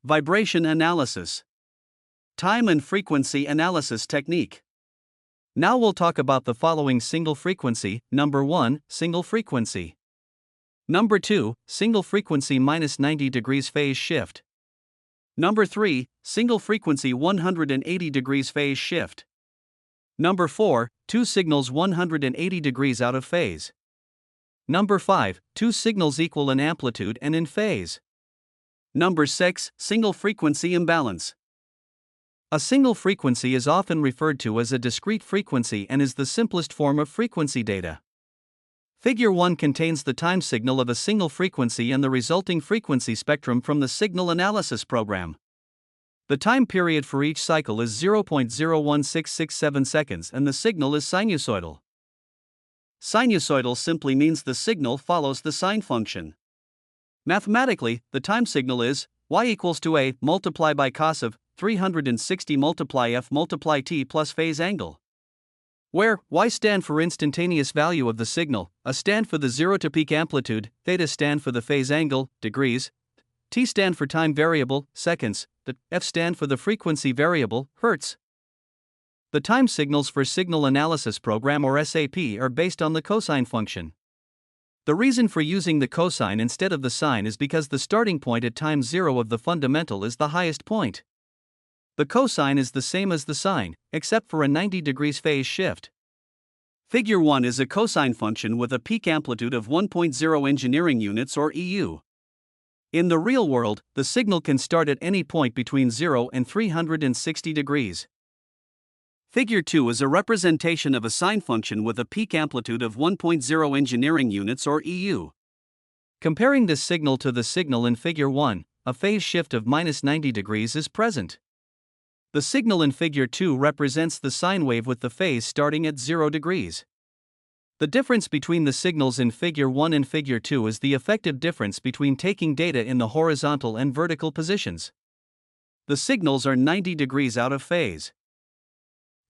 Vibration analysis. Time and frequency analysis technique. Now we'll talk about the following single frequency. Number 1, single frequency. Number 2, single frequency minus 90 degrees phase shift. Number 3, single frequency 180 degrees phase shift. Number 4, two signals 180 degrees out of phase. Number 5, two signals equal in amplitude and in phase. Number 6, single frequency imbalance. A single frequency is often referred to as a discrete frequency and is the simplest form of frequency data. Figure 1 contains the time signal of a single frequency and the resulting frequency spectrum from the signal analysis program. The time period for each cycle is 0.01667 seconds and the signal is sinusoidal. Sinusoidal simply means the signal follows the sine function. Mathematically, the time signal is y equals to a multiply by cos of 360 multiply f multiply t plus phase angle, where y stand for instantaneous value of the signal, a stand for the 0 to peak amplitude, theta stand for the phase angle, degrees, t stand for time variable, seconds, the f stand for the frequency variable, hertz. The time signals for signal analysis program or SAP are based on the cosine function. The reason for using the cosine instead of the sine is because the starting point at time 0 of the fundamental is the highest point. The cosine is the same as the sine, except for a 90 degrees phase shift. Figure 1 is a cosine function with a peak amplitude of 1.0 engineering units or EU. In the real world, the signal can start at any point between 0 and 360 degrees. Figure 2 is a representation of a sine function with a peak amplitude of 1.0 engineering units or EU. Comparing this signal to the signal in Figure 1, a phase shift of minus 90 degrees is present. The signal in Figure 2 represents the sine wave with the phase starting at 0 degrees. The difference between the signals in Figure 1 and Figure 2 is the effective difference between taking data in the horizontal and vertical positions. The signals are 90 degrees out of phase.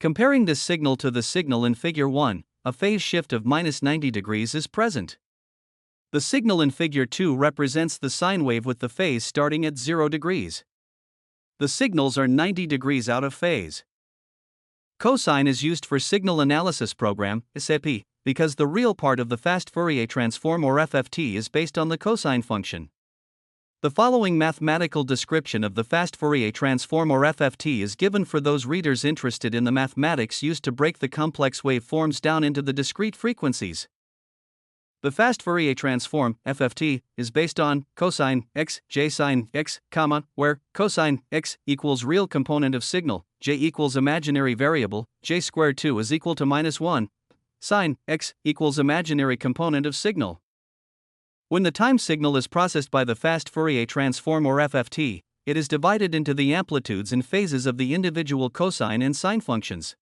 Comparing this signal to the signal in Figure 1, a phase shift of minus 90 degrees is present. The signal in Figure 2 represents the sine wave with the phase starting at 0 degrees. The signals are 90 degrees out of phase. Cosine is used for signal analysis program, SAP, because the real part of the fast Fourier transform or FFT is based on the cosine function. The following mathematical description of the fast Fourier transform or FFT is given for those readers interested in the mathematics used to break the complex waveforms down into the discrete frequencies. The fast Fourier transform, FFT, is based on cosine x, j sine x, where cosine x equals real component of signal, j equals imaginary variable, j squared 2 is equal to minus 1, sine x equals imaginary component of signal. When the time signal is processed by the fast Fourier transform or FFT, it is divided into the amplitudes and phases of the individual cosine and sine functions.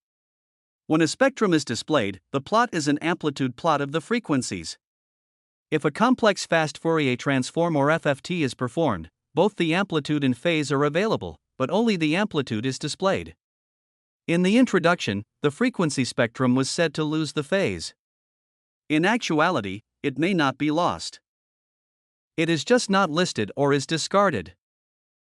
When a spectrum is displayed, the plot is an amplitude plot of the frequencies. If a complex fast Fourier transform or FFT is performed, both the amplitude and phase are available, but only the amplitude is displayed. In the introduction, the frequency spectrum was said to lose the phase. In actuality, it may not be lost. It is just not listed or is discarded.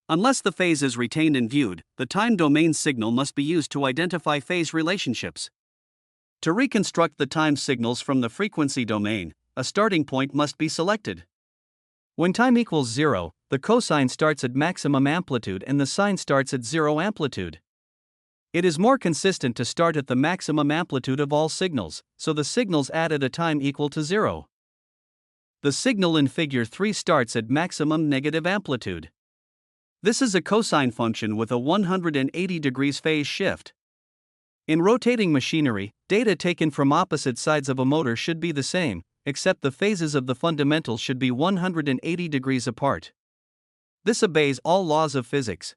Unless the phase is retained and viewed, the time domain signal must be used to identify phase relationships. To reconstruct the time signals from the frequency domain, a starting point must be selected. When time equals 0, the cosine starts at maximum amplitude and the sine starts at 0 amplitude. It is more consistent to start at the maximum amplitude of all signals, so the signals add at a time equal to 0. The signal in Figure 3 starts at maximum negative amplitude. This is a cosine function with a 180 degrees phase shift. In rotating machinery, data taken from opposite sides of a motor should be the same, except the phases of the fundamentals should be 180 degrees apart. This obeys all laws of physics.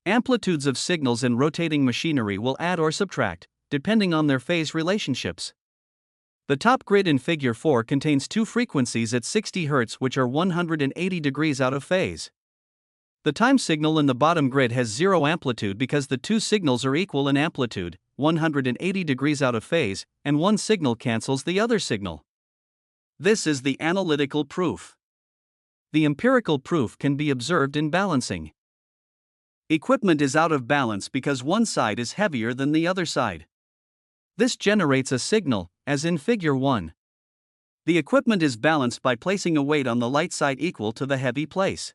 Amplitudes of signals in rotating machinery will add or subtract, depending on their phase relationships. The top grid in Figure 4 contains two frequencies at 60 Hz which are 180 degrees out of phase. The time signal in the bottom grid has 0 amplitude because the two signals are equal in amplitude, 180 degrees out of phase, and one signal cancels the other signal. This is the analytical proof. the empirical proof can be observed in balancing. Equipment is out of balance because one side is heavier than the other side. This generates a signal, as in Figure 1. The equipment is balanced by placing a weight on the light side equal to the heavy place.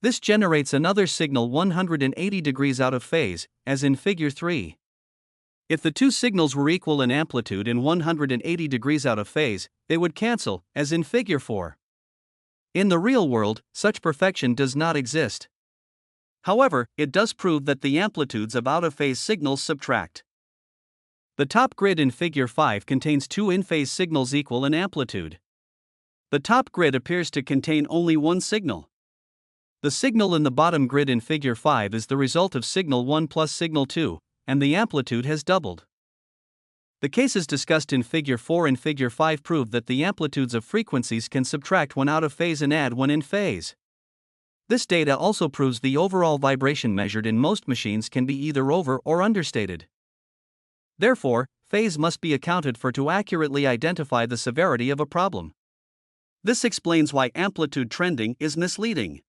This generates another signal 180 degrees out of phase, as in Figure 3. If the two signals were equal in amplitude and 180 degrees out of phase, they would cancel, as in Figure 4. In the real world, such perfection does not exist. However, it does prove that the amplitudes of out-of-phase signals subtract. The top grid in Figure 5 contains two in-phase signals equal in amplitude. The top grid appears to contain only one signal. The signal in the bottom grid in Figure 5 is the result of signal 1 plus signal 2, and the amplitude has doubled. The cases discussed in Figure 4 and Figure 5 prove that the amplitudes of frequencies can subtract when out of phase and add when in phase. This data also proves the overall vibration measured in most machines can be either over or understated. Therefore, phase must be accounted for to accurately identify the severity of a problem. This explains why amplitude trending is misleading.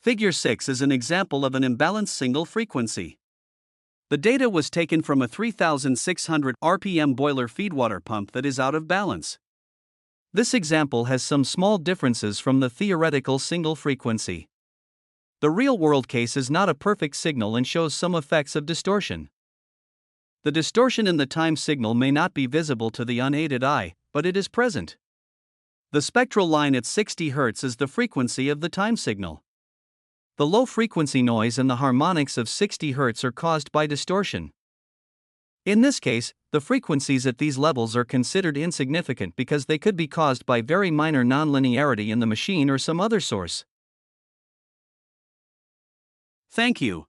Figure 6 is an example of an imbalanced single frequency. The data was taken from a 3,600 RPM boiler feedwater pump that is out of balance. This example has some small differences from the theoretical single frequency. The real-world case is not a perfect signal and shows some effects of distortion. The distortion in the time signal may not be visible to the unaided eye, but it is present. The spectral line at 60 Hz is the frequency of the time signal. The low-frequency noise and the harmonics of 60 Hz are caused by distortion. In this case, the frequencies at these levels are considered insignificant because they could be caused by very minor nonlinearity in the machine or some other source. Thank you.